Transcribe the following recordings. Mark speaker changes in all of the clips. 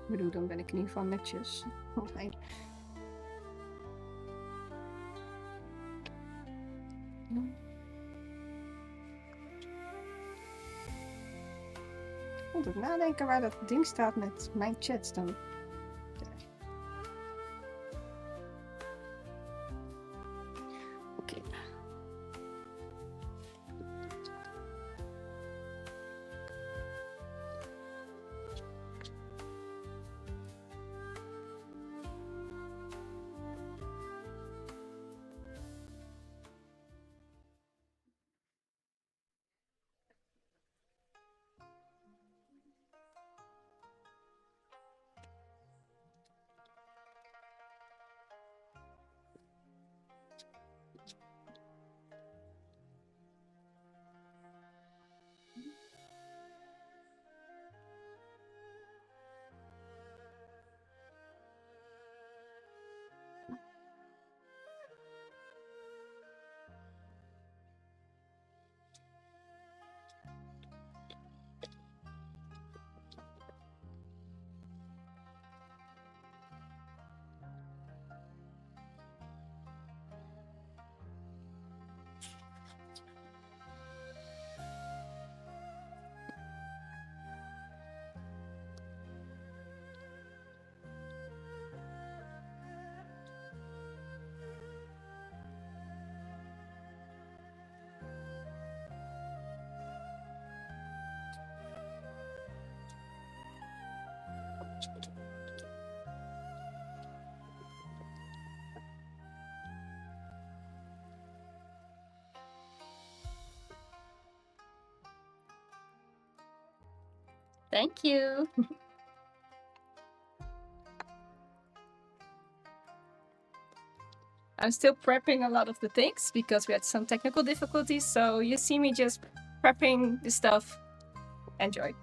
Speaker 1: Ik bedoel, dan ben ik in ieder geval netjes. Nee. Ik moet ook nadenken waar dat ding staat met mijn chats dan. Oké. Thank you. I'm still prepping a lot of the things because we had some technical difficulties, so you see me just prepping the stuff. Enjoy.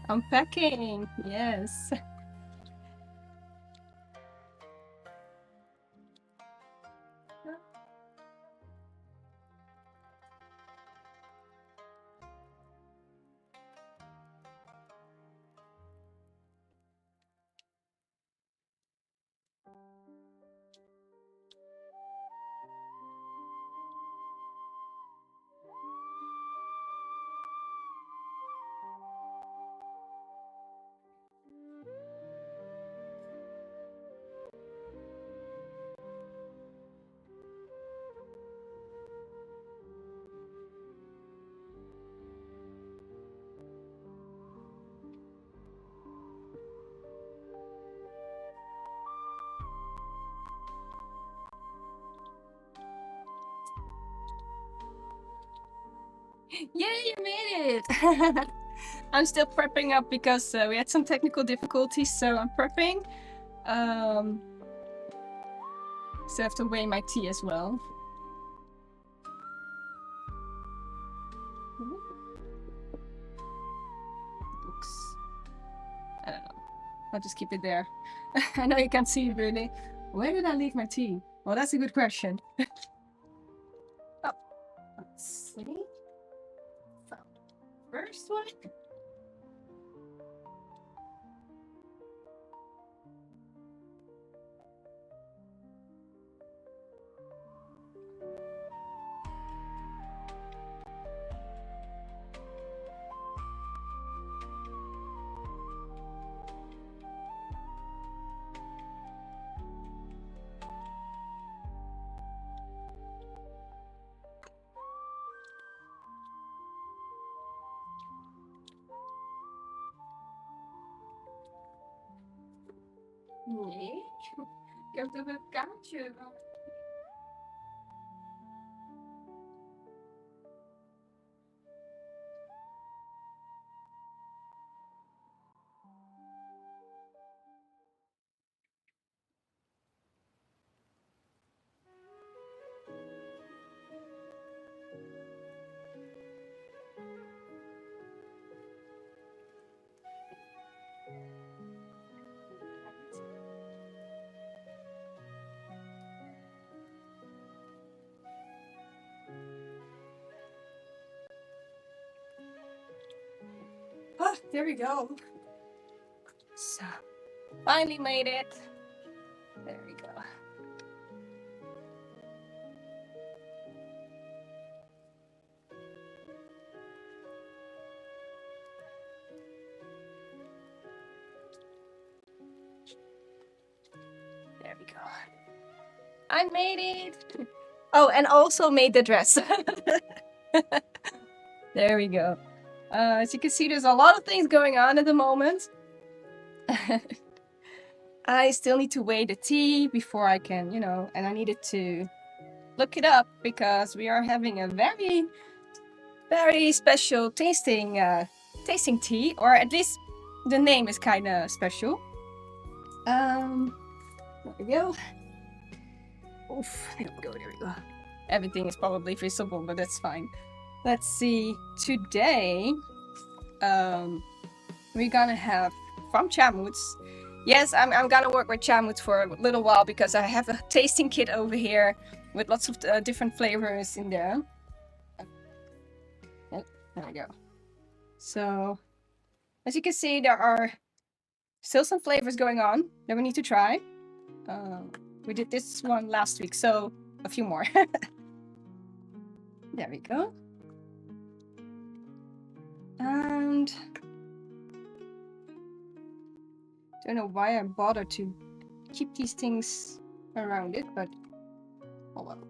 Speaker 1: Unpacking, yes. Yay, you made it! I'm still prepping up because we had some technical difficulties, so I'm prepping. So I have to weigh my tea as well. Books. I don't know. I'll just keep it there. I know you can't see it really. Where did I leave my tea? Well, that's a good question. Oh, let's see. Found the first one. Nee, ik heb toch een kaartje. Ah, there we go. So, finally made it. There we go. There we go. I made it. Oh, and also made the dress. There we go. As you can see, there's a lot of things going on at the moment. I still need to weigh the tea before I can, and I needed to look it up because we are having a very, very special tasting tea, or at least the name is kind of special. There we go. Oof, there we go. Everything is probably visible, but that's fine. Let's see. Today, we're gonna have from Chamoots. Yes, I'm gonna work with Chamoots for a little while because I have a tasting kit over here with lots of different flavors in there. Yep, there we go. So, as you can see, there are still some flavors going on that we need to try. We did this one last week, so a few more. There we go. And don't know why I bothered to keep these things around it, but oh well.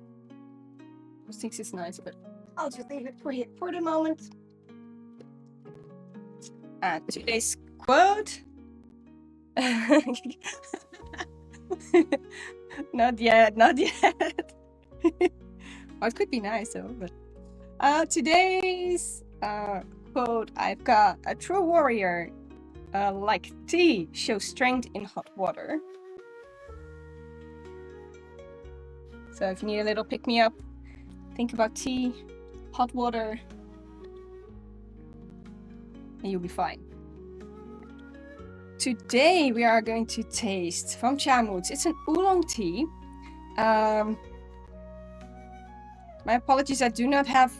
Speaker 1: Those things is nice, but I'll just leave it for the moment. And today's quote. Not yet. Well, it could be nice though, but today's quote, I've got: a true warrior, like tea, shows strength in hot water. So if you need a little pick-me-up, think about tea, hot water, and you'll be fine. Today we are going to taste from Chamoots. It's an oolong tea. My apologies, I do not have...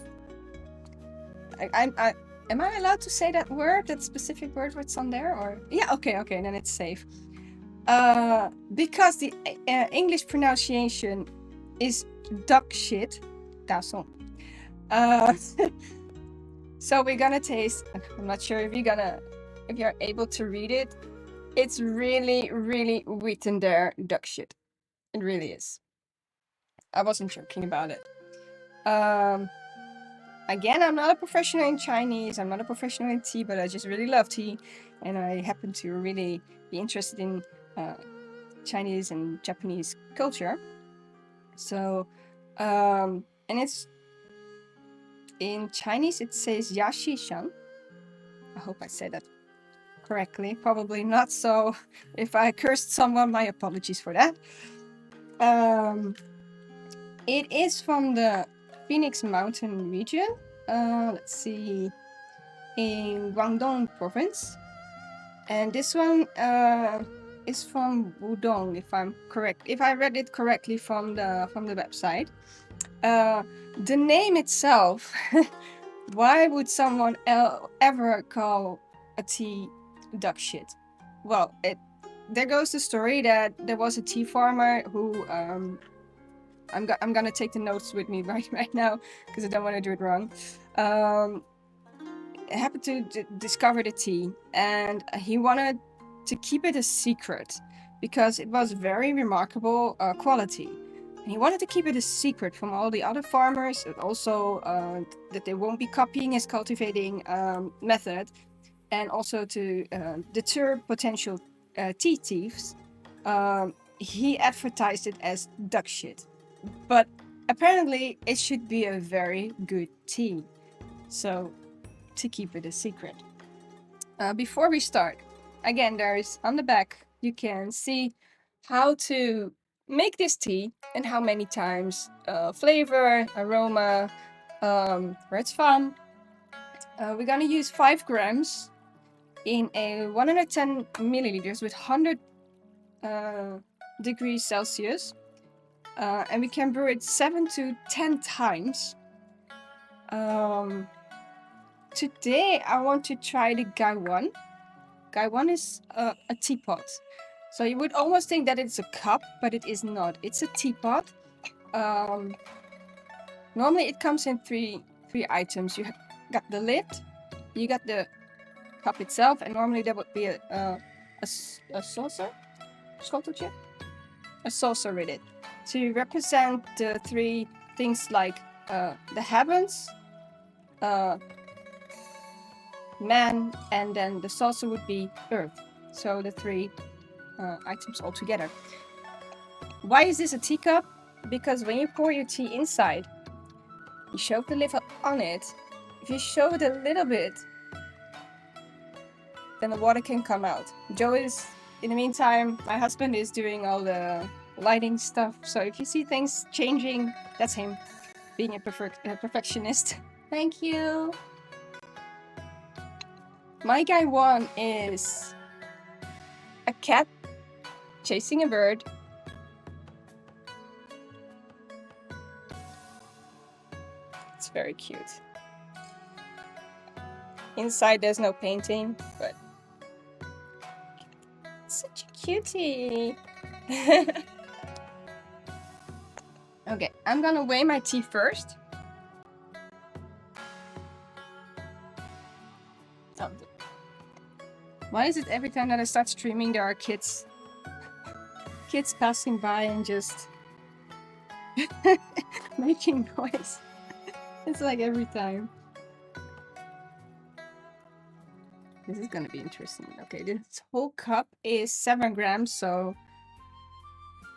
Speaker 1: Am I allowed to say that word, that specific word what's on there? Or yeah, okay, then it's safe. Because the English pronunciation is duck shit. Dancong. So we're gonna taste. I'm not sure if you're able to read it. It's really, really written there, duck shit. It really is. I wasn't joking about it. Again, I'm not a professional in Chinese, I'm not a professional in tea, but I just really love tea, and I happen to really be interested in Chinese and Japanese culture. So, and it's in Chinese, it says Shi Xiang. I hope I said that correctly. Probably not, so if I cursed someone, my apologies for that. It is from the Phoenix Mountain region. Let's see, in Guangdong province. And this one is from Oolong, if I'm correct. If I read it correctly from the website. The name itself, why would someone ever call a tea duck shit? Well, there goes the story that there was a tea farmer who I'm gonna take the notes with me right now because I don't want to do it wrong. Happened to discover the tea, and he wanted to keep it a secret because it was very remarkable quality. And he wanted to keep it a secret from all the other farmers, and also that they won't be copying his cultivating method, and also to deter potential tea thieves. He advertised it as duck shit. But apparently it should be a very good tea. So, to keep it a secret. Before we start, again, there's on the back, you can see how to make this tea and how many times, flavor, aroma, where it's from. We're gonna use 5 grams in a 110 milliliters with 100 degrees Celsius. And we can brew it 7 to 10 times. today I want to try the Gaiwan. Gaiwan is a teapot. So you would almost think that it's a cup, but it is not. It's a teapot. Normally it comes in three items. You got the lid, you got the cup itself, and normally there would be a saucer, schoteltje, a saucer with it to represent the three things like the heavens, man, and then the saucer would be earth. So the three items all together. Why is this a teacup? Because when you pour your tea inside, you shove the lid on it. If you shove it a little bit, then the water can come out. Joe is, in the meantime, my husband is doing all the lighting stuff. So if you see things changing, that's him being a perfectionist. Thank you. My Gaiwan is a cat chasing a bird. It's very cute. Inside there's no painting, but it's such a cutie. Okay, I'm gonna weigh my tea first. Oh. Why is it every time that I start streaming there are kids passing by and just making noise? It's like every time. This is gonna be interesting. Okay, this whole cup is 7 grams, so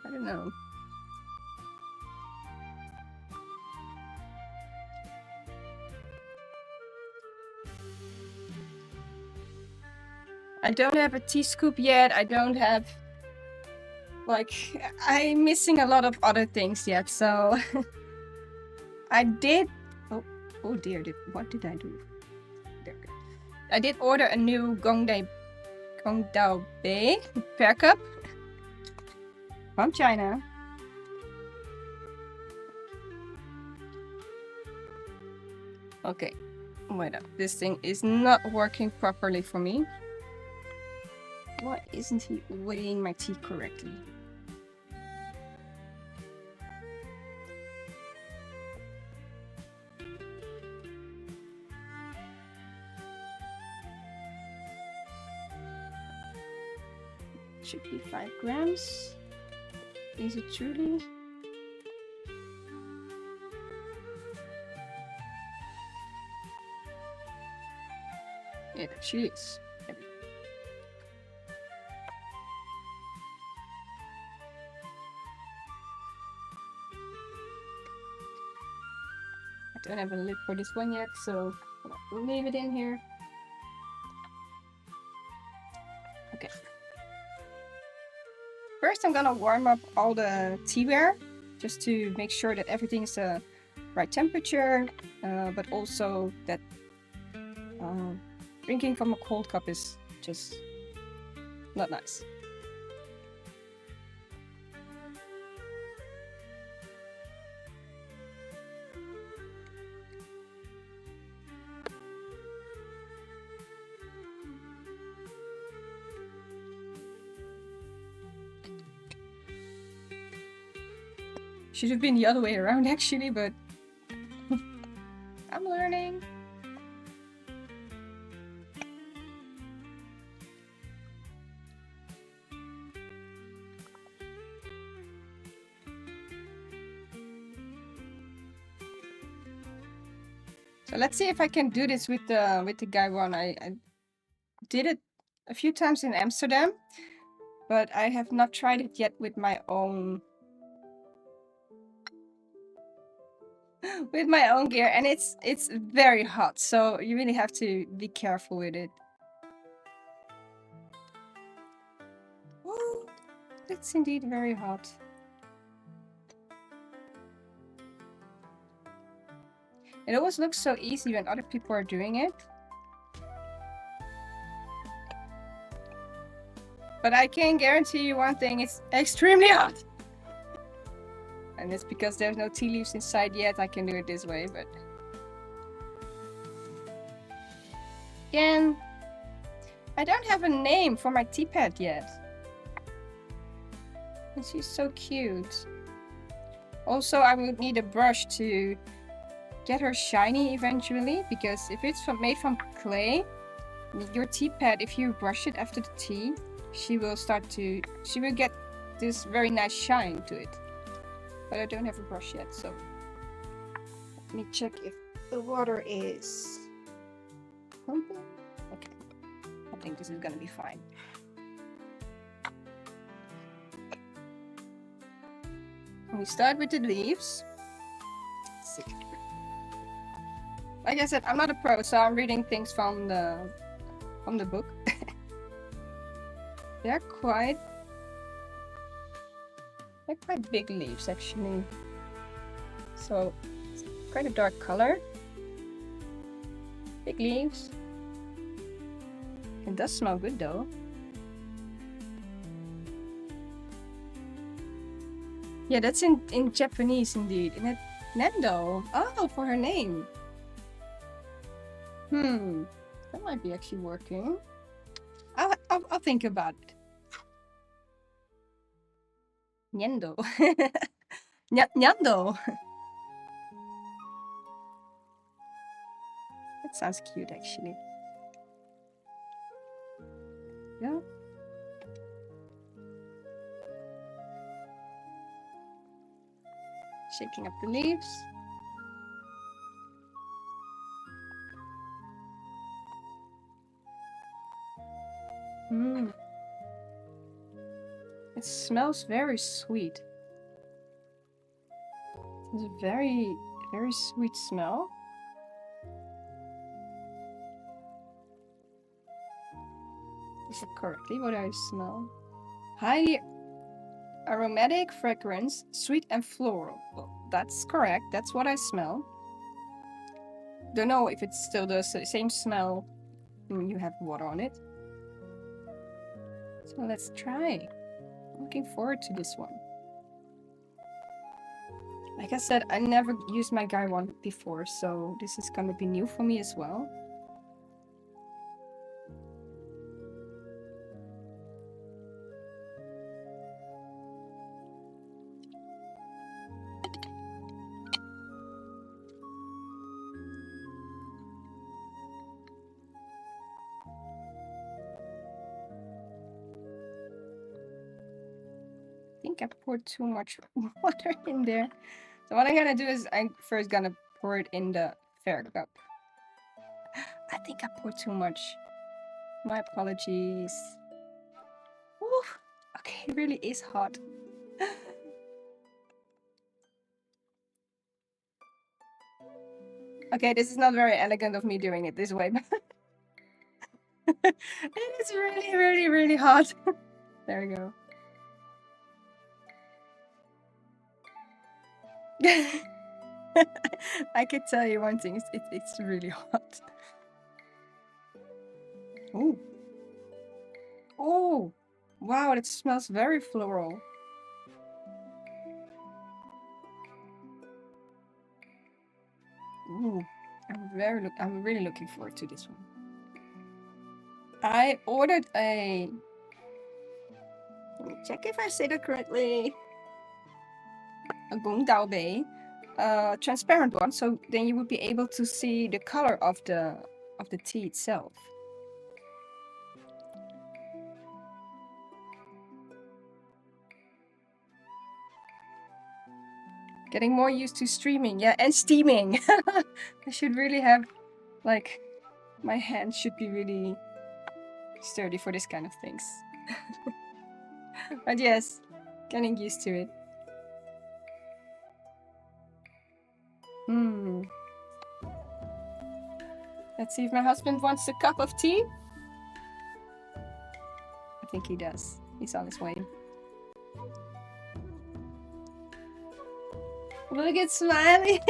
Speaker 1: I don't know. I don't have a tea scoop yet. I don't have, like, I'm missing a lot of other things yet, so I did, oh dear, what did I do? There we go. I did order a new Gongdao Bei pear cup from China. Okay, wait up. This thing is not working properly for me. Why isn't he weighing my tea correctly? Should be 5 grams. Is it truly? Yeah, that she is. I don't have a lid for this one yet, so I'll leave it in here. Okay. First, I'm gonna warm up all the teaware just to make sure that everything is the right temperature, but also that drinking from a cold cup is just not nice. Should have been the other way around actually, but I'm learning. So let's see if I can do this with the Gaiwan. I did it a few times in Amsterdam, but I have not tried it yet with my own gear, and it's very hot, so you really have to be careful with it. Ooh, it's indeed very hot. It always looks so easy when other people are doing it. But I can guarantee you one thing, it's extremely hot. And it's because there's no tea leaves inside yet, I can do it this way, but... Again, I don't have a name for my teapot yet. And she's so cute. Also, I would need a brush to get her shiny eventually, because if it's made from clay, your teapot, if you brush it after the tea, she will get this very nice shine to it. But I don't have a brush yet, so let me check if the water is pumping. Okay, I think this is gonna be fine. We start with the leaves. Let's see. Like I said, I'm not a pro, so I'm reading things from the book. They're quite big leaves, actually. So it's quite a dark color. Big leaves. It does smell good though. Yeah, that's in Japanese indeed. In it, Nendo. Oh, for her name. That might be actually working. I'll think about it. Nyendo. Nyando. That sounds cute, actually. Yeah. Shaking up the leaves. It smells very sweet. It's a very, very sweet smell. Is it correctly what I smell? Highly aromatic fragrance, sweet and floral. Well, that's correct. That's what I smell. Don't know if it's still the same smell when you have water on it. So let's try. I'm looking forward to this one. Like I said, I never used my Gaiwan before, so this is gonna be new for me as well. I think I poured too much water in there. So what I'm gonna do is I'm first gonna pour it in the fair cup. I think I poured too much. My apologies. Ooh, okay, it really is hot. Okay, this is not very elegant of me doing it this way, but it is really, really, really hot. There we go. I can tell you one thing, it's really hot. Oh. Oh, wow, it smells very floral. Ooh, I'm really looking forward to this one. I ordered a, let me check if I say that correctly, a Gong Dao Bei, transparent one, so then you would be able to see the color of the tea itself. Getting more used to streaming, yeah, and steaming. I should really have, like, my hands should be really sturdy for this kind of things. But yes, getting used to it. Let's see if my husband wants a cup of tea. I think he does. He's on his way. Look at Smiley.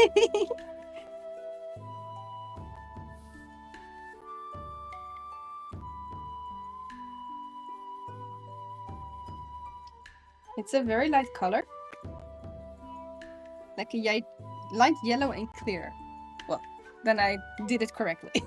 Speaker 1: It's a very light color. Like a light yellow and clear. Well, then I did it correctly.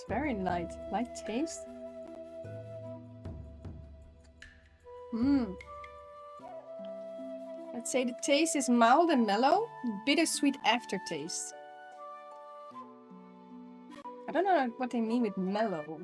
Speaker 1: very light. Light taste. Let's say the taste is mild and mellow, bittersweet aftertaste. I don't know what they mean with mellow.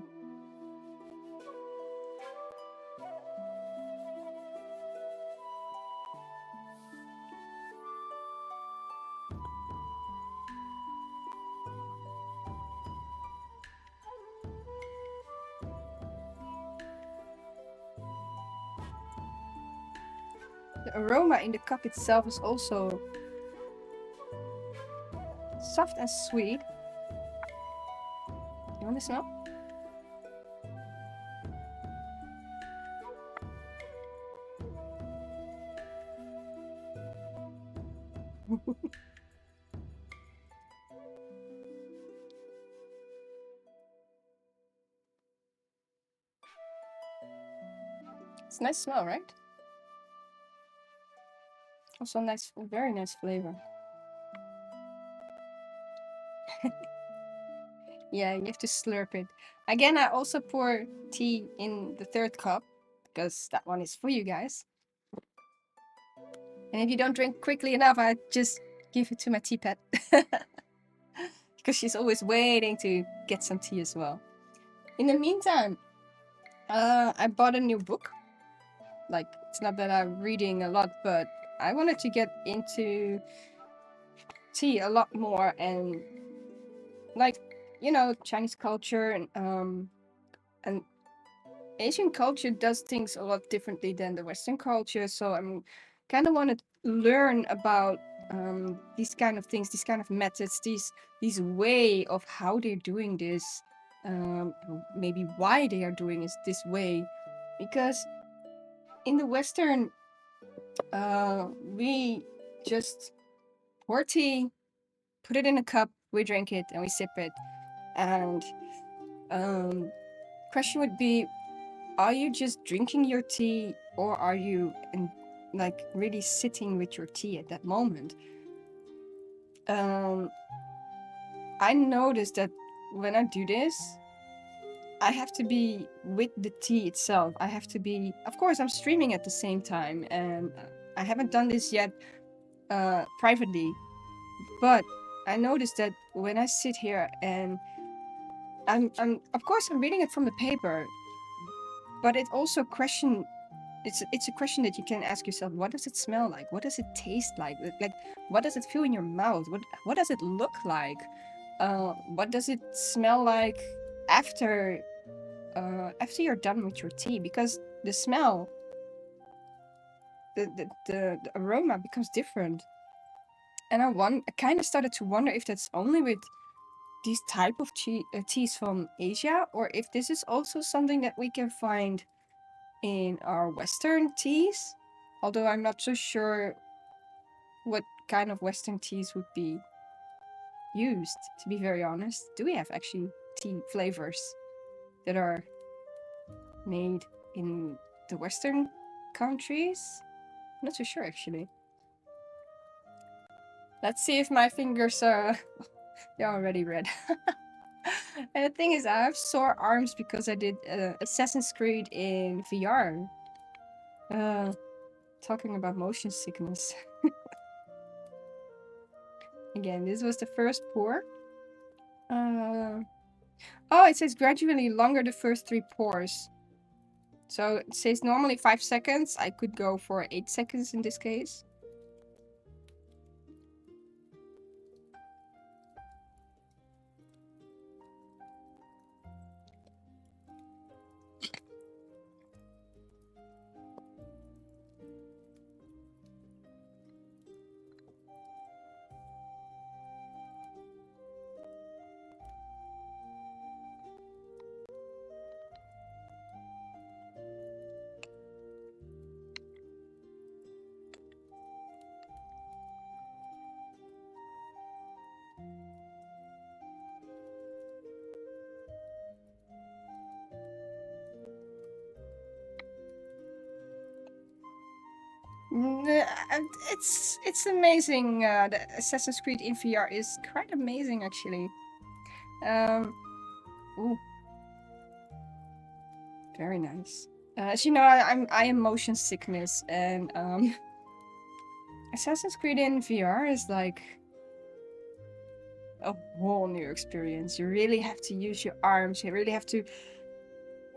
Speaker 1: The aroma in the cup itself is also soft and sweet. You want to smell? It's a nice smell, right? Also nice, very nice flavor. Yeah, you have to slurp it. Again, I also pour tea in the third cup because that one is for you guys. And if you don't drink quickly enough, I just give it to my teapot. Because she's always waiting to get some tea as well. In the meantime, I bought a new book. Like, it's not that I'm reading a lot, but I wanted to get into tea a lot more and, like, you know, Chinese culture and Asian culture does things a lot differently than the Western culture. So I'm kind of want to learn about these kind of things, these kind of methods, these way of how they're doing this, maybe why they are doing it this way, because in the Western, we just pour tea, put it in a cup, we drink it, and we sip it. And question would be, are you just drinking your tea, or are you like really sitting with your tea at that moment? I noticed that when I do this, I have to be with the tea itself. I have to be, of course, I'm streaming at the same time, and I haven't done this yet privately, but I noticed that when I sit here and I'm of course I'm reading it from the paper, but it also it's a question that you can ask yourself: what does it smell like? What does it taste like? Like, what does it feel in your mouth? What does it look like? What does it smell like after you're done with your tea? Because the smell, the aroma becomes different. And I kind of started to wonder if that's only with these type of teas from Asia, or if this is also something that we can find in our Western teas. Although I'm not so sure what kind of Western teas would be used, to be very honest. Do we have actually tea flavors that are made in the Western countries? I'm not so sure, actually. Let's see if my fingers are... They're already red. And the thing is, I have sore arms because I did Assassin's Creed in VR. Talking about motion sickness. Again, this was the first pour. Oh, it says gradually longer the first 3 pours. So it says normally 5 seconds. I could go for 8 seconds in this case. It's amazing. The Assassin's Creed in VR is quite amazing, actually. Ooh, very nice. As you know, I am motion sickness, and Assassin's Creed in VR is like a whole new experience. You really have to use your arms. You really have to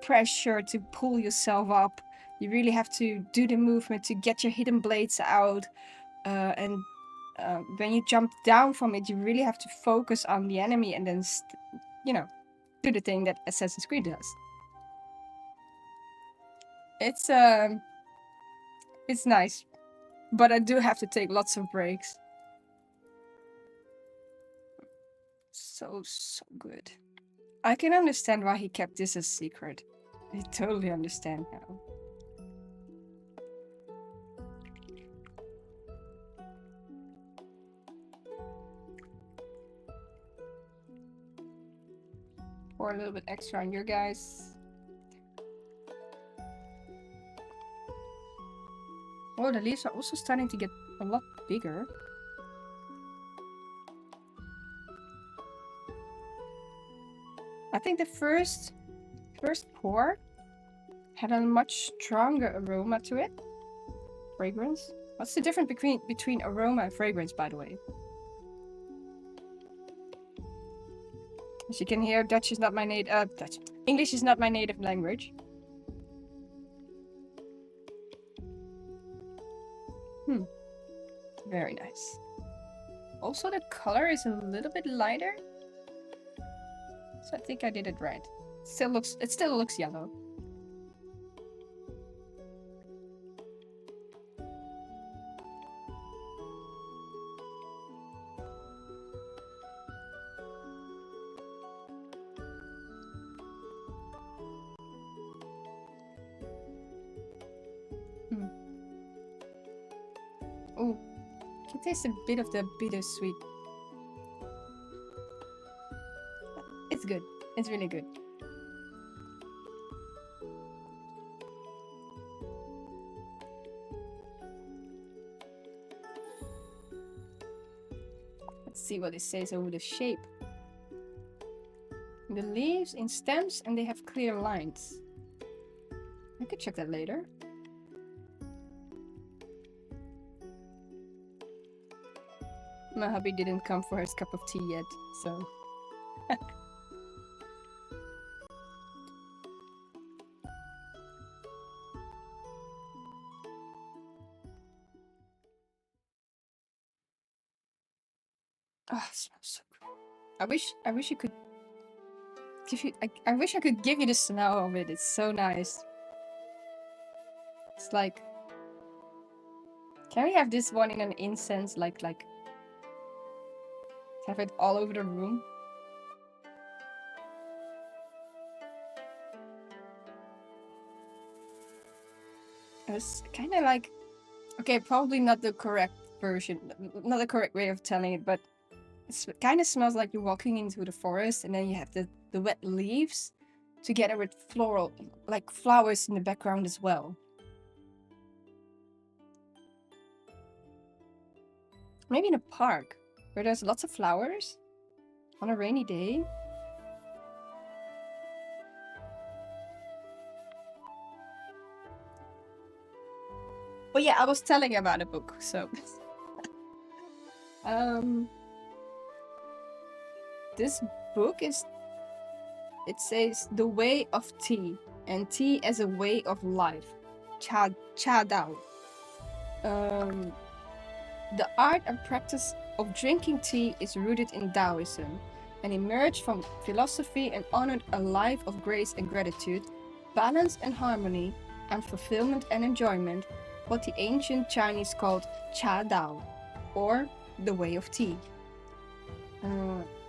Speaker 1: pressure to pull yourself up. You really have to do the movement to get your hidden blades out. And when you jump down from it, you really have to focus on the enemy and then, do the thing that Assassin's Creed does. It's nice, but I do have to take lots of breaks. So good. I can understand why he kept this a secret. I totally understand now. Pour a little bit extra on your guys. Oh, the leaves are also starting to get a lot bigger. I think the first pour had a much stronger aroma to it. Fragrance. What's the difference between aroma and fragrance, by the way? As you can hear, English is not my native language. Very nice. Also, the color is a little bit lighter. So I think I did it right. It still looks yellow. Oh, I can taste a bit of the bittersweet. It's good. It's really good. Let's see what it says over the shape. The leaves in stems and they have clear lines. I could check that later. My hubby didn't come for his cup of tea yet, so... Oh, it smells so good. I wish you could give you... I wish I could give you the smell of it. It's so nice. It's like... Can we have this one in an incense, like... Have it all over the room? It's kind of like... Okay, probably not the correct version, not the correct way of telling it, but it kind of smells like you're walking into the forest and then you have the wet leaves together with floral, like flowers in the background as well. Maybe in a park where there's lots of flowers on a rainy day. But yeah, I was telling about a book, so... This book is... It says The Way of Tea, and tea as a way of life. Cha Dao. The art and practice of drinking tea is rooted in Taoism and emerged from philosophy and honored a life of grace and gratitude, balance and harmony, and fulfillment and enjoyment, what the ancient Chinese called Cha Dao, or the Way of Tea.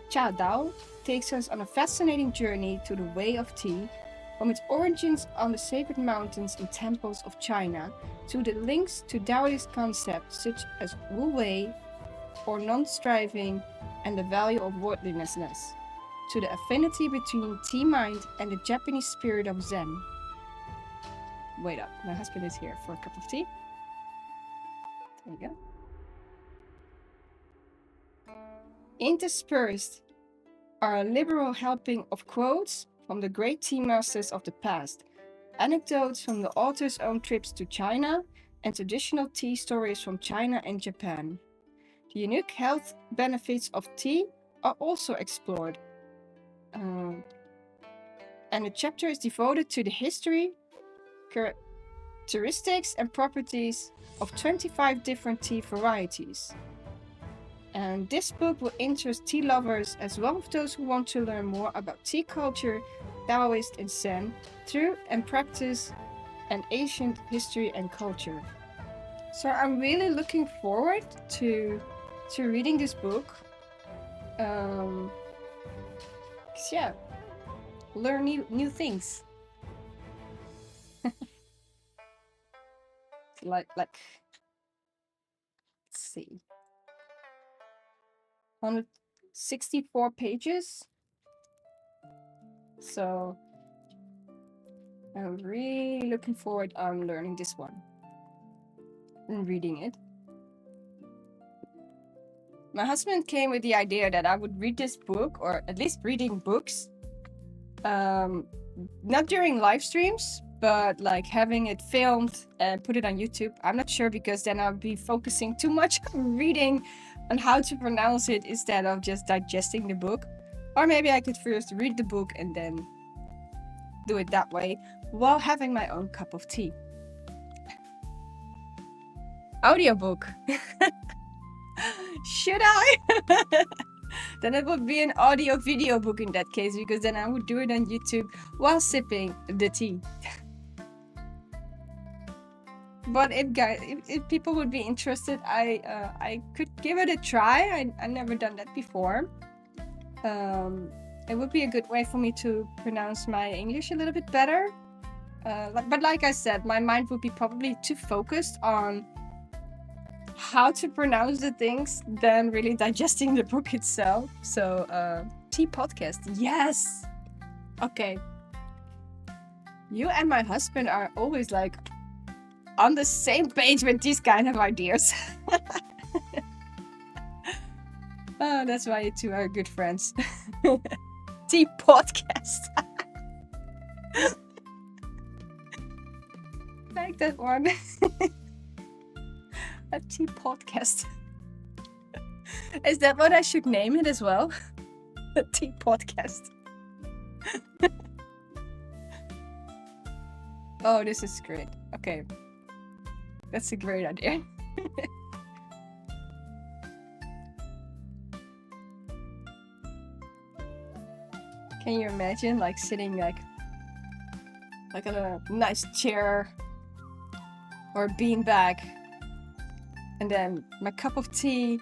Speaker 1: Cha Dao takes us on a fascinating journey to the Way of Tea, from its origins on the sacred mountains and temples of China, to the links to Taoist concepts such as Wu Wei, or non-striving, and the value of worldliness, to the affinity between tea mind and the Japanese spirit of Zen. Wait up, my husband is here for a cup of tea. There you go. Interspersed are a liberal helping of quotes from the great tea masters of the past, anecdotes from the author's own trips to China, and traditional tea stories from China and Japan. The unique health benefits of tea are also explored. And the chapter is devoted to the history, characteristics, and properties of 25 different tea varieties. And this book will interest tea lovers as well as those who want to learn more about tea culture, Taoist and Zen, through and practice, and ancient history and culture. So I'm really looking forward to reading this book. 'Cause yeah, learn new things. like let's see, 164 pages. So I'm really looking forward on learning this one and reading it. My husband came with the idea that I would read this book, or at least reading books, not during live streams, but like having it filmed and put it on YouTube. I'm not sure, because then I'll be focusing too much on reading and how to pronounce it instead of just digesting the book. Or maybe I could first read the book and then do it that way while having my own cup of tea. Audiobook. Should I? Then it would be an audio video book in that case, because then I would do it on YouTube while sipping the tea. But if people would be interested, I could give it a try. I never done that before. It would be a good way for me to pronounce my English a little bit better. But like I said, my mind would be probably too focused on how to pronounce the things than really digesting the book itself. So, tea podcast, yes. Okay. You and my husband are always like on the same page with these kind of ideas. Oh, that's why you two are good friends. Tea podcast. Like that one. A tea podcast. Is that what I should name it as well? A tea podcast. Oh, this is great. Okay. That's a great idea. Can you imagine like sitting like on a nice chair or a beanbag, and then my cup of tea,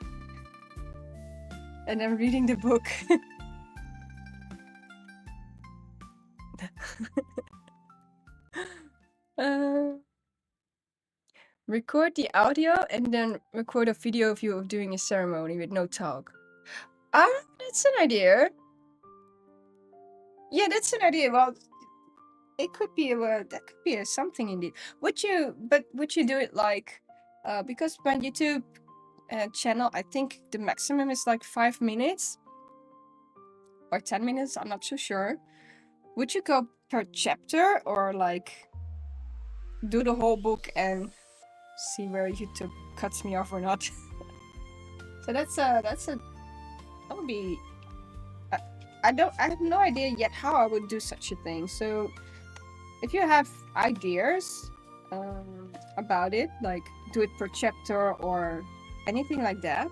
Speaker 1: and then reading the book? Record the audio and then record a video of you doing a ceremony with no talk. Ah, that's an idea. Yeah, that's an idea. Well, it could be that could be something indeed. Would you do it like because my YouTube channel, I think the maximum is like 5 minutes or 10 minutes, I'm not so sure. Would you go per chapter, or like do the whole book and see where YouTube cuts me off or not? So that would be. I have no idea yet how I would do such a thing. So if you have ideas about it, like do it per chapter or anything like that,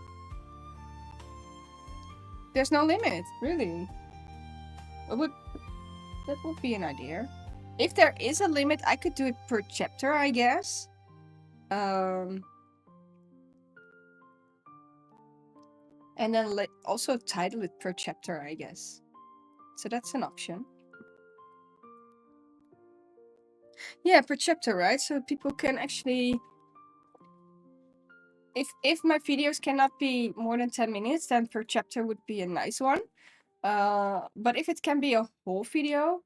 Speaker 1: there's no limit, really. That would be an idea. If there is a limit, I could do it per chapter, I guess. And then also title it per chapter, I guess. So that's an option. Yeah, per chapter, right? So people can actually, if my videos cannot be more than 10 minutes, then per chapter would be a nice one. But if it can be a whole video,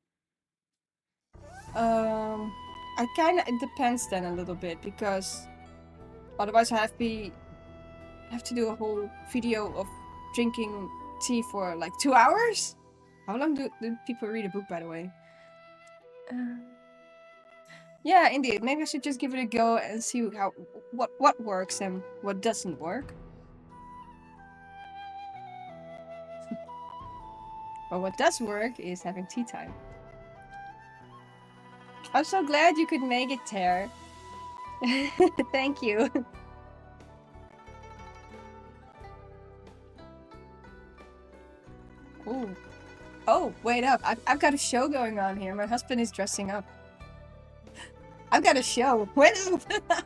Speaker 1: it depends then a little bit, because otherwise I have to do a whole video of drinking tea for like 2 hours? How long do people read a book, by the way? Yeah, indeed. Maybe I should just give it a go and see what works and what doesn't work. But what does work is having tea time. I'm so glad you could make it, Tare. Thank you. Ooh. Oh, wait up. I've got a show going on here. My husband is dressing up. I've got a show. Wait up.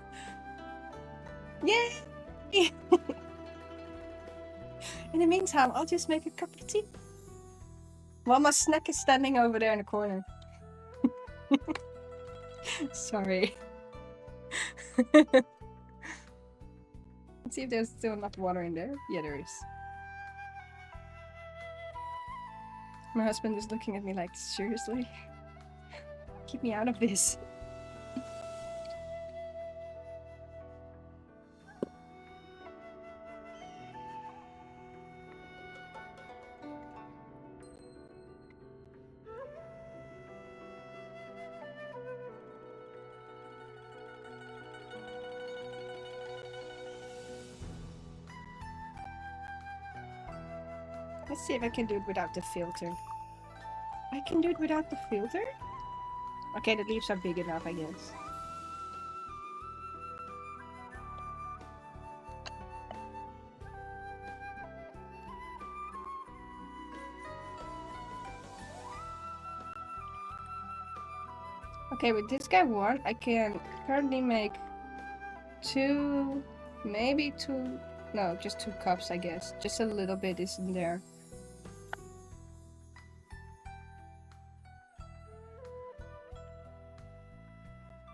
Speaker 1: Yay! In the meantime, I'll just make a cup of tea. While my snack is standing over there in the corner. Sorry. Let's see if there's still enough water in there. Yeah, there is. My husband is looking at me like, seriously? Keep me out of this. Let's see if I can do it without the filter. I can do it without the filter? Okay, the leaves are big enough, I guess. Okay, with this Gaiwan, I can currently make maybe two, no, just 2 cups, I guess. Just a little bit is in there.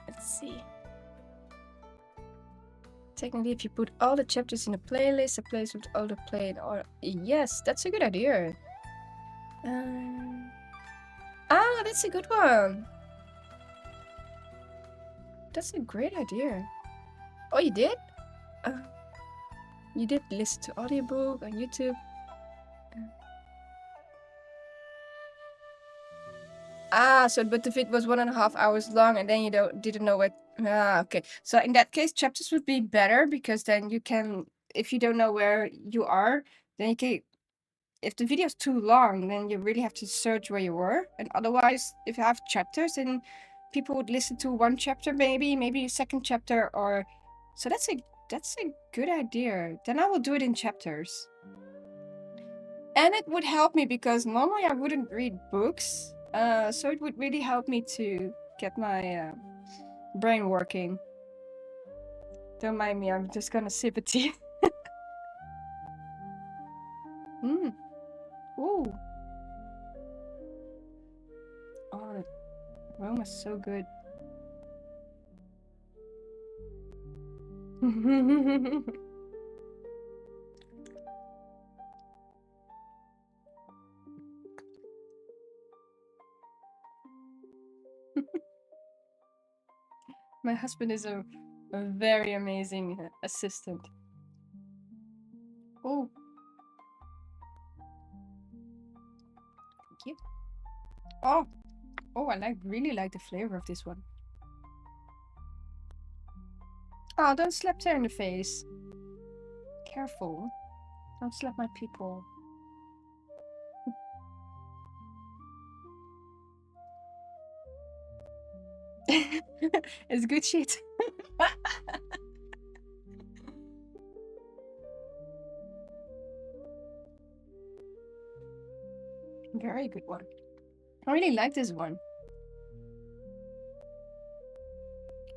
Speaker 1: Let's see. Technically, if you put all the chapters in a playlist, a place with all the played or yes, that's a good idea. That's a good one. That's a great idea. Oh, you did? You did listen to audiobook on YouTube. So but the vid was 1.5 hours long, and then you didn't know what. Okay. So in that case, chapters would be better because then you can, if you don't know where you are, then you can. If the video is too long, then you really have to search where you were, and otherwise, if you have chapters, then people would listen to 1 chapter, maybe a second chapter, or so that's a good idea. Then I will do it in chapters. And it would help me because normally I wouldn't read books. So it would really help me to get my brain working. Don't mind me, I'm just gonna sip a tea. Ooh. Oh, the aroma's so good. My husband is a very amazing assistant. Oh. Thank you. Oh, I really like the flavor of this one. Oh, don't slap her in the face. Careful. Don't slap my people. It's good shit. Very good one. I really like this one.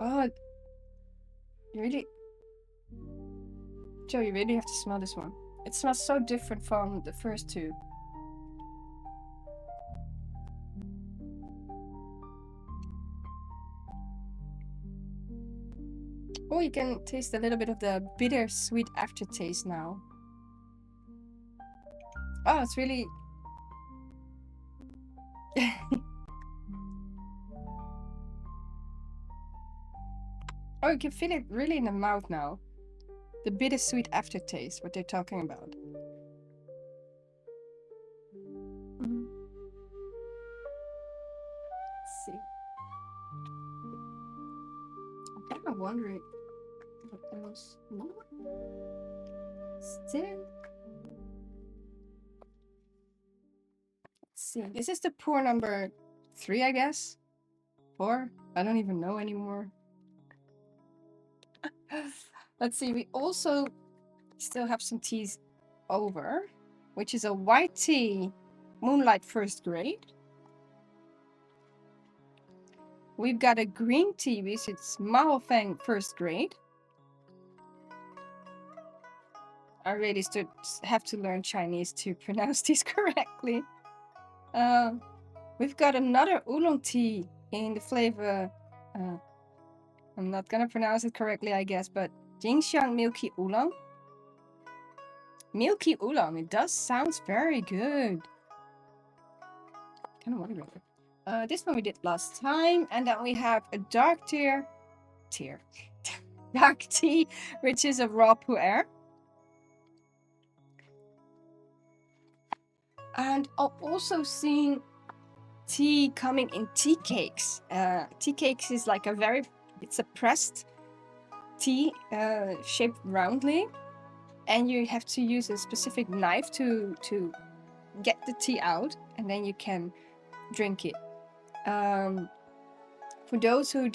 Speaker 1: Oh, you really... Joe, you really have to smell this one. It smells so different from the first 2. Oh, you can taste a little bit of the bittersweet aftertaste now. Oh, it's really... Oh, you can feel it really in the mouth now. The bittersweet aftertaste, what they're talking about. wondering what else. No? Still. Let's see. This is the pour number 3, I guess. 4. I don't even know anymore. Let's see. We also still have some teas over, which is a white tea, Moonlight First Grade. We've got a green tea, which is Mao Feng First Grade. I really have to learn Chinese to pronounce these correctly. We've got another oolong tea in the flavor. I'm not gonna pronounce it correctly, I guess, but Shi Xiang Milky Oolong. Milky Oolong. It does sounds very good. Kind of wondering. This one we did last time, and then we have a dark dark tea, which is a raw pu'er. And I've also seen tea coming in tea cakes. Tea cakes is like it's a pressed tea shaped roundly, and you have to use a specific knife to get the tea out, and then you can drink it. For those who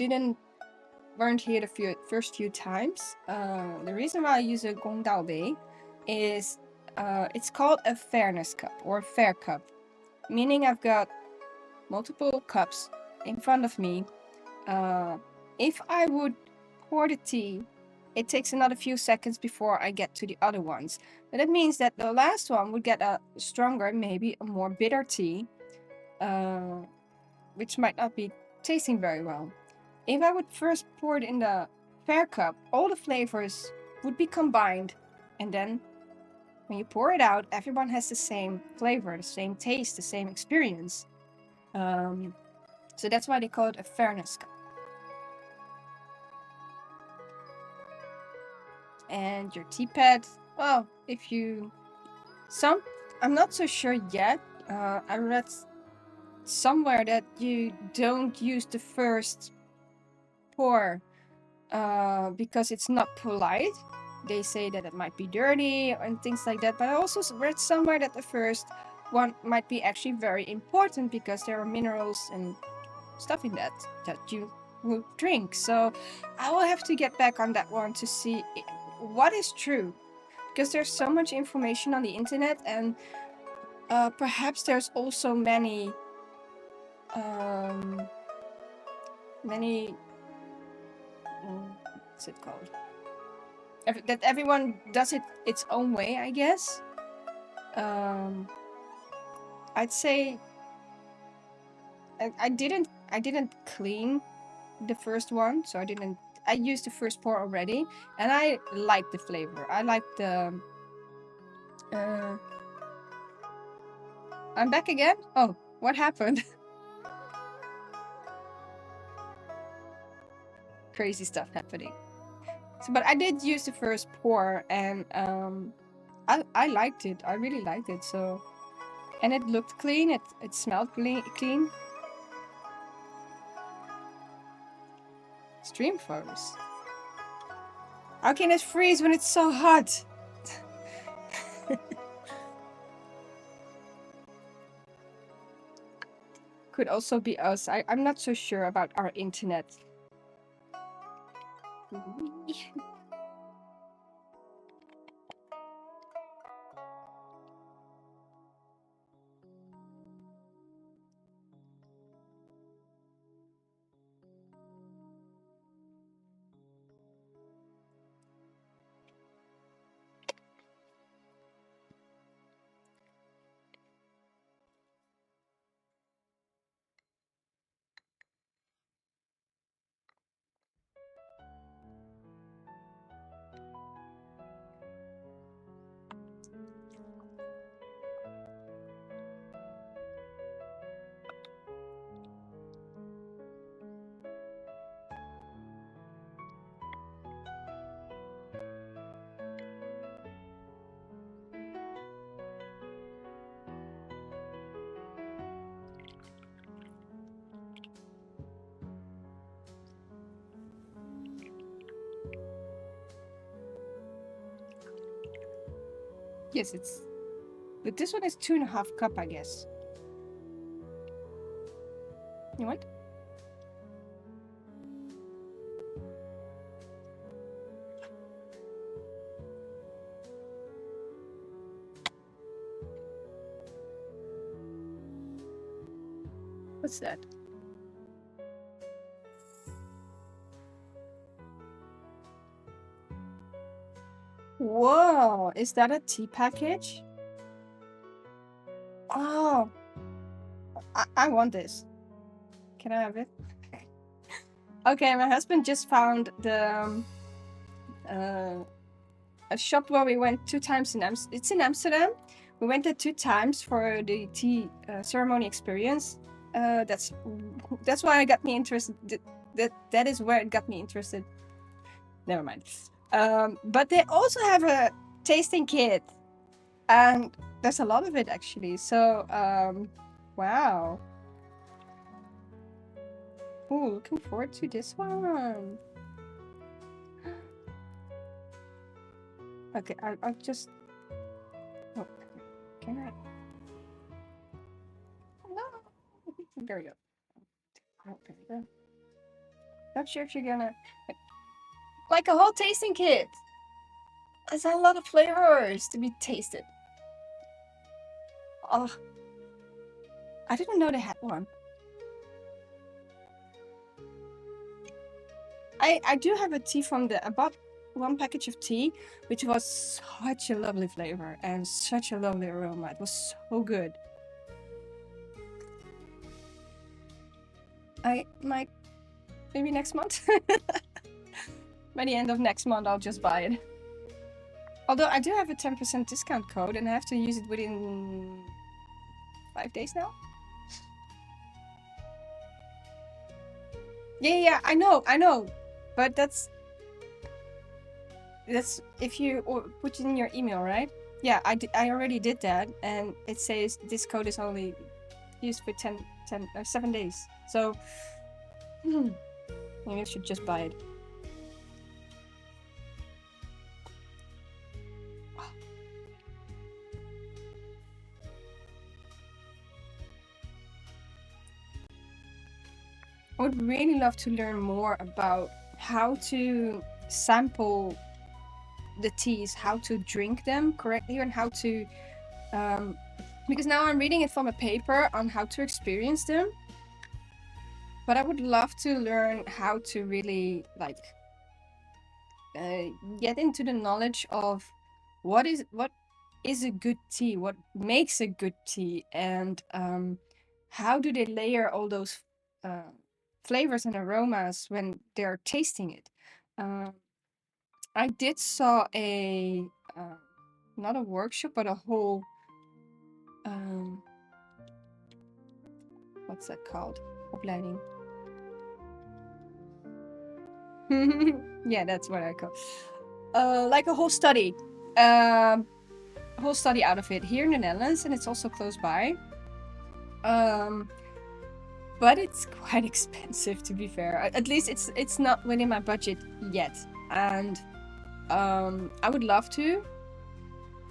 Speaker 1: weren't here the first few times, the reason why I use a Gongdao Bei is it's called a fairness cup or fair cup, meaning I've got multiple cups in front of me. If I would pour the tea, it takes another few seconds before I get to the other ones. But that means that the last one would get a stronger, maybe a more bitter tea, which might not be tasting very well. If I would first pour it in the fair cup, all the flavors would be combined, and then when you pour it out, everyone has the same flavor, the same taste, the same experience. So that's why they call it a fairness cup. And your teapot, well, I'm not so sure yet. I read somewhere that you don't use the first pour because it's not polite. They say that it might be dirty and things like that. But I also read somewhere that the first one might be actually very important because there are minerals and stuff in that you will drink. So I will have to get back on that one to see what is true, because there's so much information on the internet, and perhaps there's also many what's it called? That everyone does it its own way, I guess. I'd say I didn't clean the first one, so I used the first pour already, and I like the flavor. I like the I'm back again? Oh, what happened? Crazy stuff happening. So, but I did use the first pour, and I liked it. I really liked it. So, and it looked clean. It smelled clean. Stream photos. How can it freeze when it's so hot? Could also be us. I'm not so sure about our internet. Yes, but this one is 2.5 cup, I guess. You want? What's that? Whoa, is that a tea package? Oh, I want this. Can I have it? Okay, my husband just found a shop where we went 2 times it's in Amsterdam. We went there 2 times for the tea ceremony experience. That's why it got me interested. That is where it got me interested. Never mind. But they also have a tasting kit, and there's a lot of it actually. So, wow. Ooh, looking forward to this one. Okay, I'll just. Oh, can I? No. There we go. Oh, there we go. Not sure if you're gonna. Like a whole tasting kit. There's a lot of flavors to be tasted. Oh, I didn't know they had one. I do have a tea from I bought one package of tea, which was such a lovely flavor and such a lovely aroma. It was so good. I might, maybe next month. By the end of next month, I'll just buy it. Although I do have a 10% discount code and I have to use it within 5 days now. Yeah, I know. But that's if you put it in your email, right? Yeah, I already did that, and it says this code is only used for 7 days. So maybe I should just buy it. I would really love to learn more about how to sample the teas, how to drink them correctly, and how to because now I'm reading it from a paper on how to experience them. But I would love to learn how to really get into the knowledge of what is a good tea, what makes a good tea, and how do they layer all those flavors and aromas when they're tasting it. I did saw a not a workshop, but a whole what's that called? Opleiding. Yeah, that's what I call. Like a whole study, out of it here in the Netherlands, and it's also close by. But it's quite expensive, to be fair. At least it's not within my budget yet, and I would love to,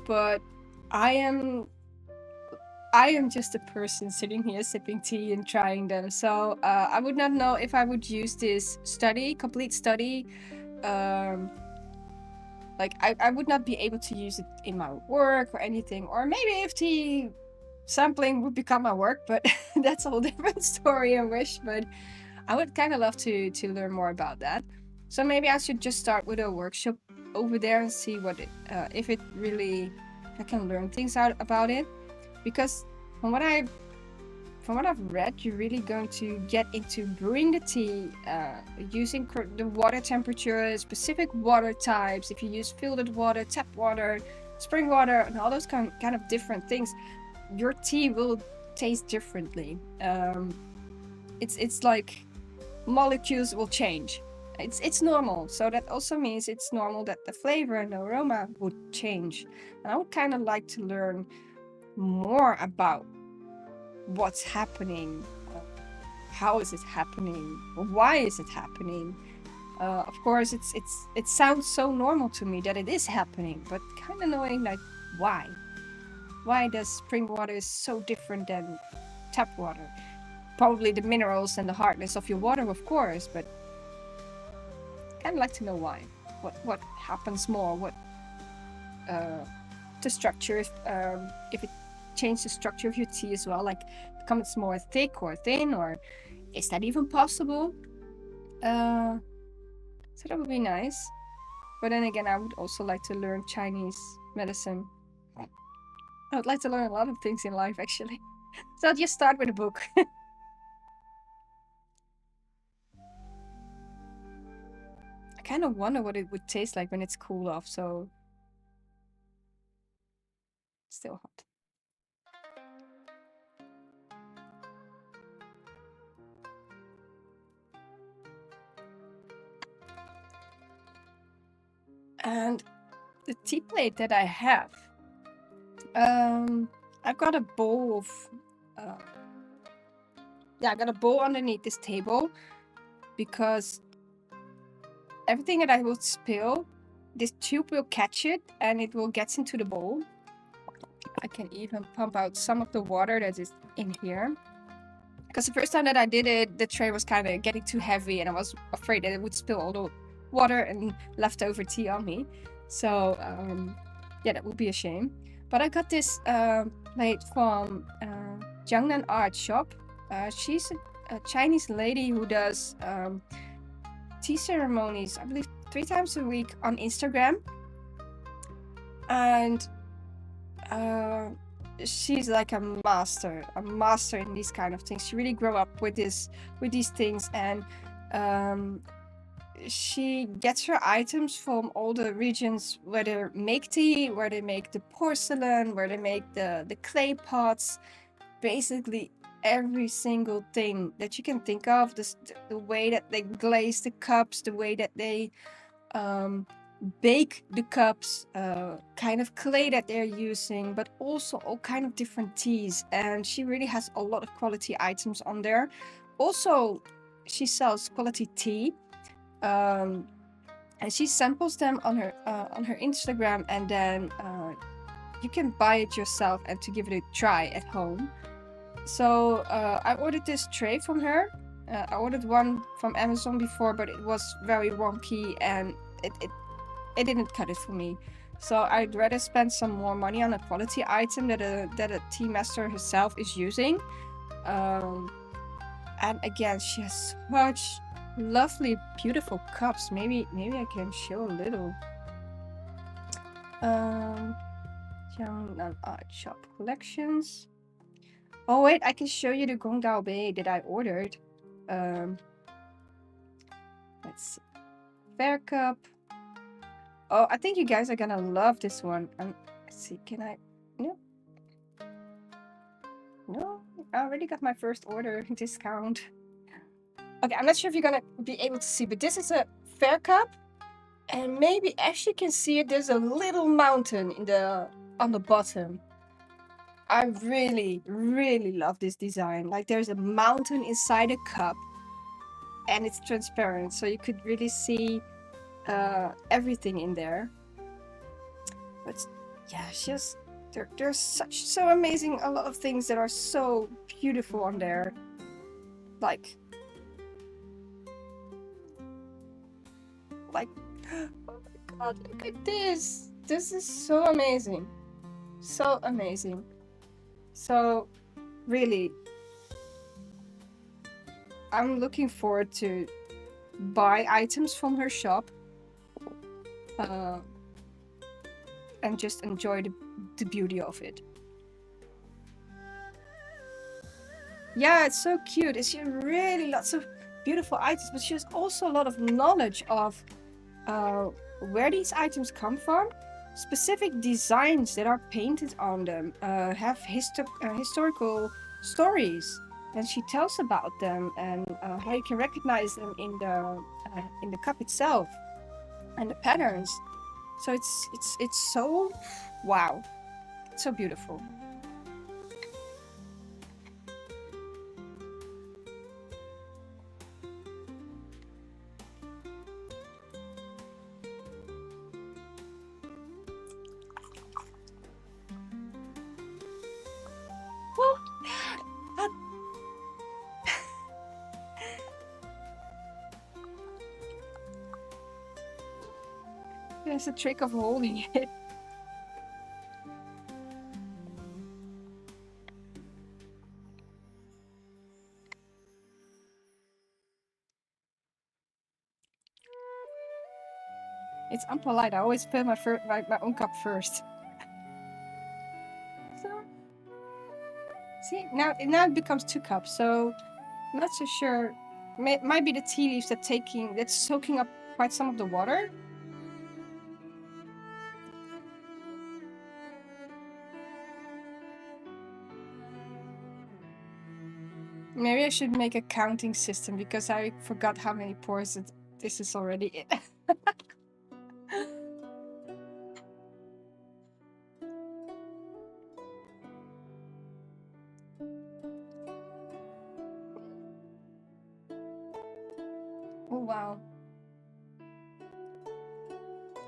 Speaker 1: but I am just a person sitting here sipping tea and trying them. So I would not know if I would use this complete study. Like I would not be able to use it in my work or anything. Or maybe if tea sampling would become my work, but that's a whole different story and wish. But I would kind of love to learn more about that. So maybe I should just start with a workshop over there and see what if it really I can learn things out about it. Because from what I've read, you're really going to get into brewing the tea, using the water temperature, specific water types. If you use filtered water, tap water, spring water, and all those kind of different things, your tea will taste differently. It's like molecules will change. It's normal. So that also means it's normal that the flavor and the aroma would change. And I would kind of like to learn more about what's happening, how is it happening, why is it happening. Of course, it sounds so normal to me that it is happening, but kind of knowing like why? Why does spring water is so different than tap water? Probably the minerals and the hardness of your water, of course, but I'd like to know why. What happens more? What the structure, if it changes the structure of your tea as well, like becomes more thick or thin, or is that even possible? So that would be nice. But then again, I would also like to learn Chinese medicine. I would like to learn a lot of things in life, actually. So I'll just start with a book. I kind of wonder what it would taste like when it's cooled off, so still hot. And the tea plate that I have, I've got a bowl of, I got a bowl underneath this table because everything that I will spill, this tube will catch it and it will get into the bowl. I can even pump out some of the water that is in here. Because the first time that I did it, the tray was kind of getting too heavy and I was afraid that it would spill all the water and leftover tea on me. So, yeah, that would be a shame. But I got this plate from Jiangnan Art Shop. She's a Chinese lady who does tea ceremonies, I believe 3 times a week on Instagram. And she's like a master in these kind of things. She really grew up with these things, and she gets her items from all the regions where they make tea, where they make the porcelain, where they make the clay pots, basically every single thing that you can think of. The way that they glaze the cups, the way that they bake the cups, kind of clay that they're using, but also all kind of different teas. And she really has a lot of quality items on there. Also, she sells quality tea, and she samples them on her Instagram, and then you can buy it yourself and to give it a try at home. So I ordered this tray from her. I ordered one from Amazon before, but it was very wonky and it didn't cut it for me. So I'd rather spend some more money on a quality item that a tea master herself is using. And again, she has such lovely, beautiful cups. Maybe I can show a little. Jiangnan Art Shop collections. Oh wait, I can show you the Gongdao Bei that I ordered. Let's see. Fair cup. Oh, I think you guys are gonna love this one. Let's see, can I? No. No, I already got my first order discount. Okay, I'm not sure if you're gonna be able to see, but this is a fair cup. And maybe as you can see it, there's a little mountain on the bottom. I really, really love this design. Like there's a mountain inside a cup and it's transparent, so you could really see everything in there. But yeah, there's so amazing, a lot of things that are so beautiful on there. Like oh my god, look at this. This is so amazing. So amazing. So really, I'm looking forward to buy items from her shop and just enjoy the beauty of it. Yeah, it's so cute. She has really lots of beautiful items, but she has also a lot of knowledge of where these items come from. Specific designs that are painted on them have historical stories, and she tells about them and how you can recognize them in the cup itself and the patterns. So it's so wow, it's so beautiful. There's a trick of holding it. It's unpolite. I always fill my own cup first. So, see, now it becomes 2 cups. So, I'm not so sure. Might be the tea leaves that's soaking up quite some of the water. Maybe I should make a counting system because I forgot how many pours this is already in. Oh wow.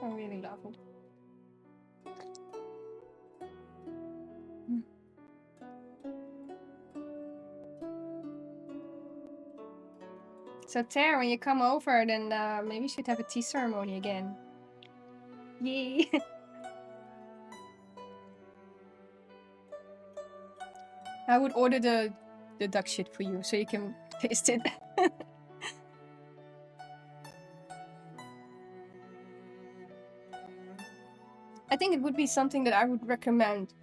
Speaker 1: I really love it. So Tara, when you come over, then maybe you should have a tea ceremony again. Yay! I would order the duck shit for you so you can taste it. I think it would be something that I would recommend.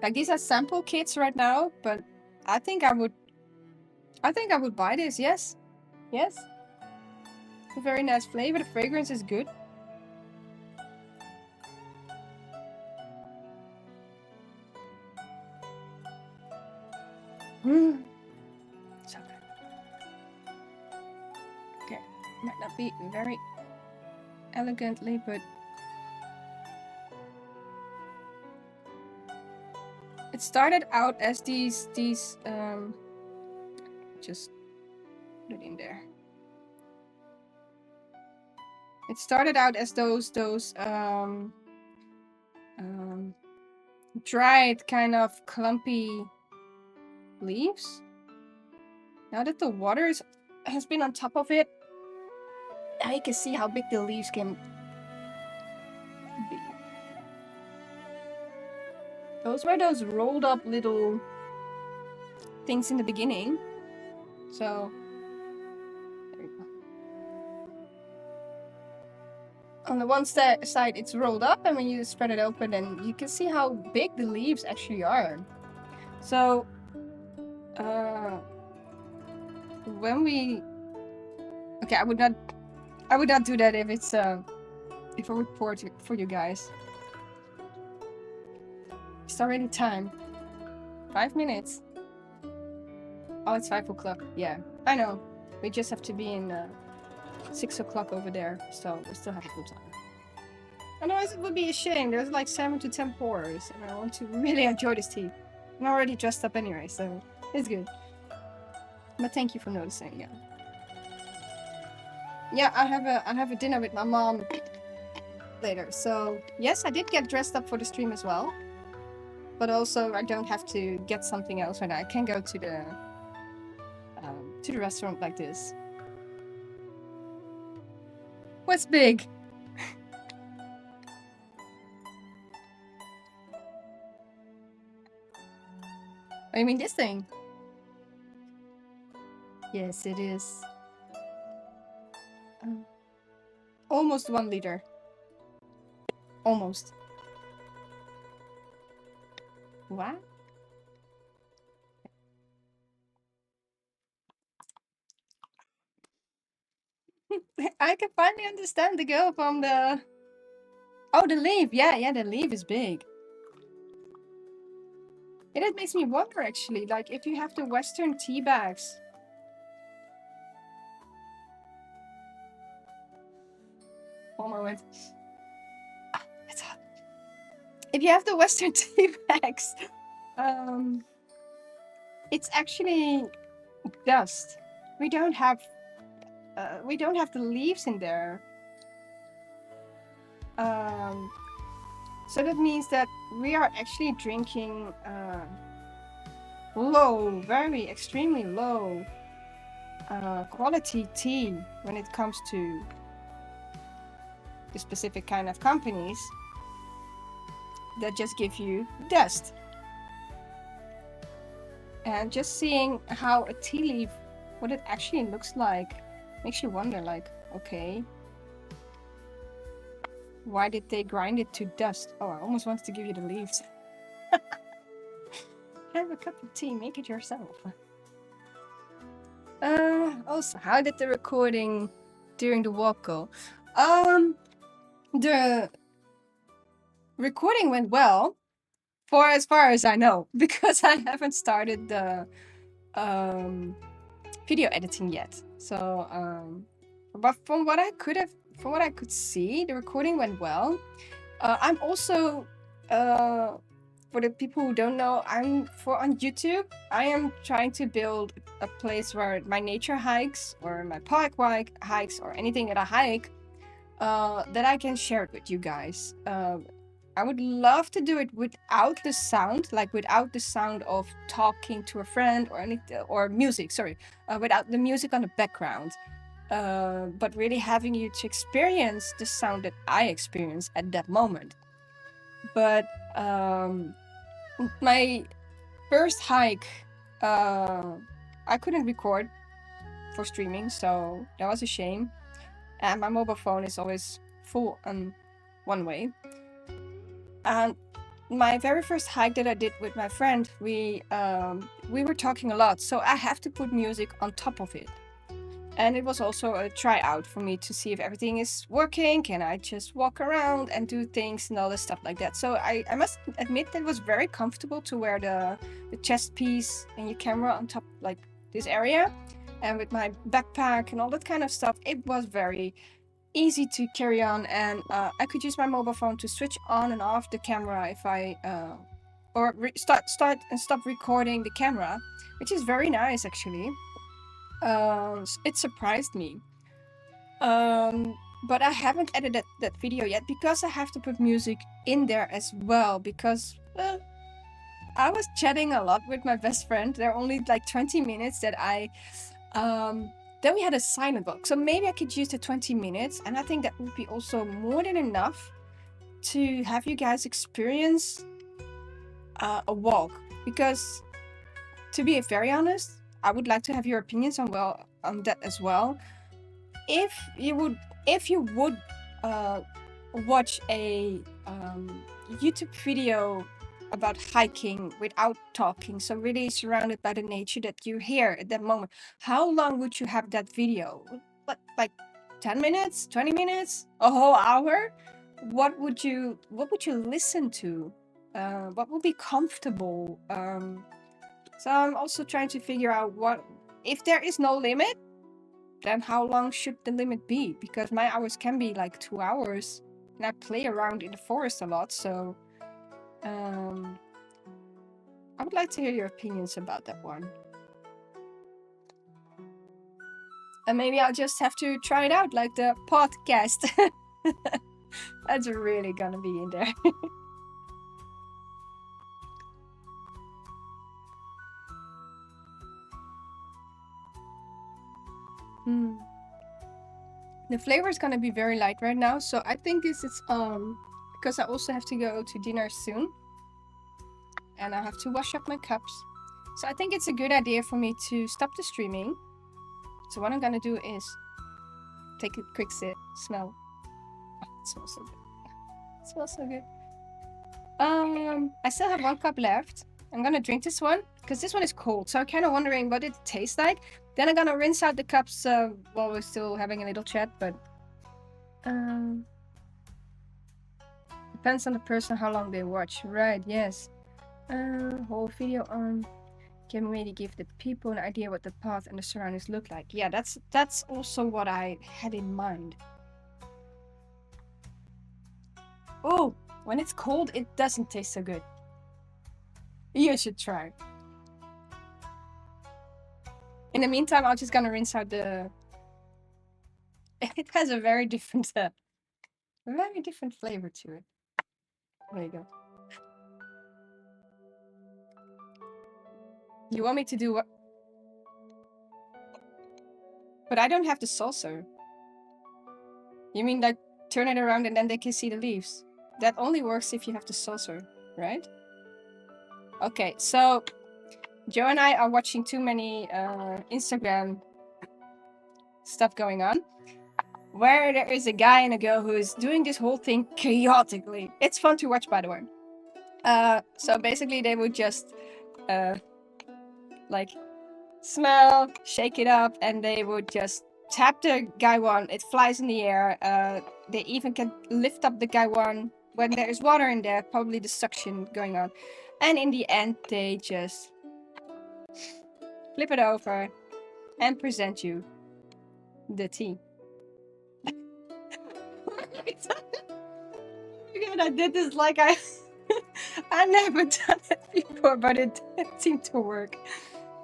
Speaker 1: Like these are sample kits right now, but I think I would buy this. Yes. Yes. It's a very nice flavor. The fragrance is good. So good. Okay. Might not be very elegantly, but it started out as these just put it in there. It started out as those dried kind of clumpy leaves. Now that the water has been on top of it, now you can see how big the leaves can be. Those were those rolled up little things in the beginning. So there we go. On the one side it's rolled up, and when you spread it open, then you can see how big the leaves actually are. So when we I would not do that if it's if I report for you guys. It's already time. 5 minutes. Oh, it's 5 o'clock. Yeah, I know. We just have to be in 6 o'clock over there, so we still have a good time. Otherwise, it would be a shame. There's like 7 to 10 pours, and I want to really enjoy this tea. I'm already dressed up anyway, so it's good. But thank you for noticing. Yeah. Yeah, I have a dinner with my mom later. So yes, I did get dressed up for the stream as well. But also, I don't have to get something else when I can go to the restaurant like this. What's big? I mean this thing. Yes, it is. Almost 1 liter. Almost. What? I can finally understand the girl from the... Oh, the leaf. Yeah, the leaf is big. And it makes me wonder, actually, like, if you have the Western tea bags. One moment. It's hot. If you have the Western tea bags, it's actually dust. We don't have the leaves in there. So that means that we are actually drinking low, very extremely low quality tea when it comes to the specific kind of companies that just give you dust. And just seeing how a tea leaf, what it actually looks like, makes you wonder, like, okay, why did they grind it to dust? Oh, I almost wanted to give you the leaves. Have a cup of tea, make it yourself. Also, how did the recording during the walk go? The recording went well, for as far as I know, because I haven't started the video editing yet. So, but from what I could see, the recording went well. I'm also, for the people who don't know, on YouTube. I am trying to build a place where my nature hikes or my park hikes or anything that I hike, that I can share it with you guys. I would love to do it without the sound, like without the sound of talking to a friend or music. Sorry, without the music on the background. But really having you to experience the sound that I experience at that moment. But my first hike, I couldn't record for streaming, so that was a shame. And my mobile phone is always full on one way. And my very first hike that I did with my friend, we were talking a lot, so I have to put music on top of it. And it was also a tryout for me to see if everything is working. Can I just walk around and do things and all this stuff like that? So I must admit that it was very comfortable to wear the chest piece and your camera on top, like this area. And with my backpack and all that kind of stuff, it was very easy to carry on. And I could use my mobile phone to switch on and off the camera if I, start and stop recording the camera, which is very nice actually. It surprised me. But I haven't edited that video yet because I have to put music in there as well, because I was chatting a lot with my best friend. There are only like 20 minutes that then we had a silent walk. So maybe I could use the 20 minutes, and I think that would be also more than enough to have you guys experience a walk. Because to be very honest, I would like to have your opinions on that as well. If you would watch a YouTube video about hiking without talking, so really surrounded by the nature that you hear at that moment, how long would you have that video? Like 10 minutes, 20 minutes, a whole hour? What would you listen to? What would be comfortable? So I'm also trying to figure out what, if there is no limit, then how long should the limit be? Because my hours can be like 2 hours, and I play around in the forest a lot, so I would like to hear your opinions about that one. And maybe I'll just have to try it out, like the podcast. That's really gonna be in there. The flavor is gonna be very light right now, so I think this is because I also have to go to dinner soon, and I have to wash up my cups. So I think it's a good idea for me to stop the streaming. So what I'm gonna do is take a quick sip, smell. Oh, it smells so good. It smells so good. I still have 1 cup left. I'm gonna drink this one because this one is cold, so I'm kind of wondering what it tastes like. Then I'm gonna rinse out the cups while we're still having a little chat, but depends on the person how long they watch. Right, yes. Whole video on can really give the people an idea what the path and the surroundings look like. Yeah, that's also what I had in mind. Oh, when it's cold, it doesn't taste so good. You should try. In the meantime, I'm just gonna rinse out the... It has a very different flavor to it. There you go. You want me to do what? But I don't have the saucer. You mean like turn it around and then they can see the leaves? That only works if you have the saucer, right? Okay, so Joe and I are watching too many Instagram stuff going on, where there is a guy and a girl who is doing this whole thing chaotically. It's fun to watch, by the way. So basically they would just like smell, shake it up, and they would just tap the Gaiwan. It flies in the air. They even can lift up the Gaiwan when there is water in there, probably the suction going on. And in the end, they just flip it over and present you the tea. God, I did this like I never done it before, but it seemed to work.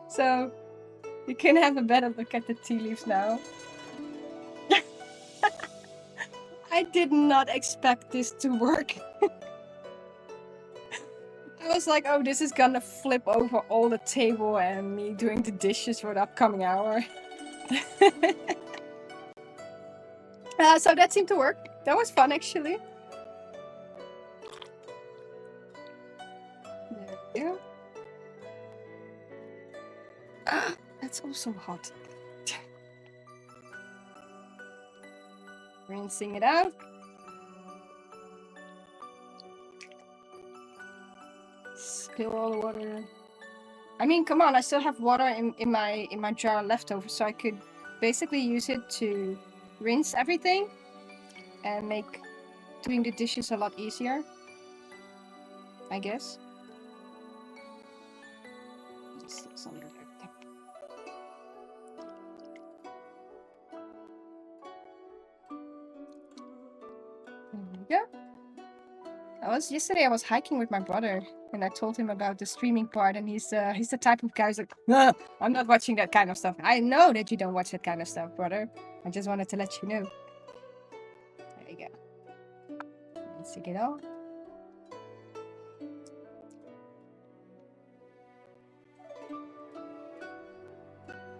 Speaker 1: So you can have a better look at the tea leaves now. I did not expect this to work. I was like, oh, this is gonna flip over all the table and me doing the dishes for the upcoming hour. So that seemed to work. That was fun, actually. There we go. That's also hot. Rinsing it out. Spill all the water. I mean, come on, I still have water in my jar left over, so I could basically use it to rinse everything and make doing the dishes a lot easier, I guess. Just some there. There we go. Yesterday I was hiking with my brother, and I told him about the streaming part, and he's the type of guy who's like, "Ugh, I'm not watching that kind of stuff." I know that you don't watch that kind of stuff, brother. I just wanted to let you know. There you go. Let's take it all.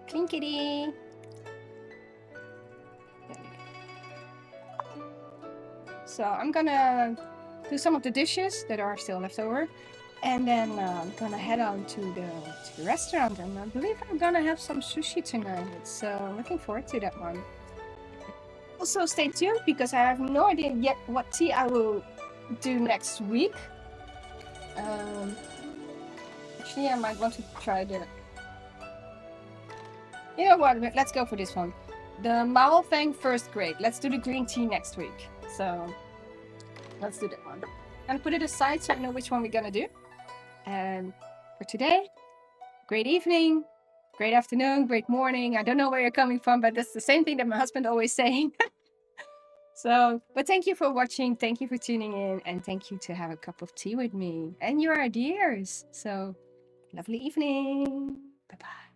Speaker 1: Clinkety. So I'm gonna do some of the dishes that are still left over, and then I'm gonna head on to the restaurant, and I believe I'm gonna have some sushi tonight. So looking forward to that one. Also stay tuned, because I have no idea yet what tea I will do next week. Actually, I might want to try the... You know what? Let's go for this one. The Mao Fang First Grade. Let's do the green tea next week. So let's do that one. And put it aside so I know which one we're gonna do. And for today, great evening, great afternoon, great morning. I don't know where you're coming from, but that's the same thing that my husband always saying. So, but thank you for watching. Thank you for tuning in. And thank you to have a cup of tea with me and your ideas. So, lovely evening. Bye-bye.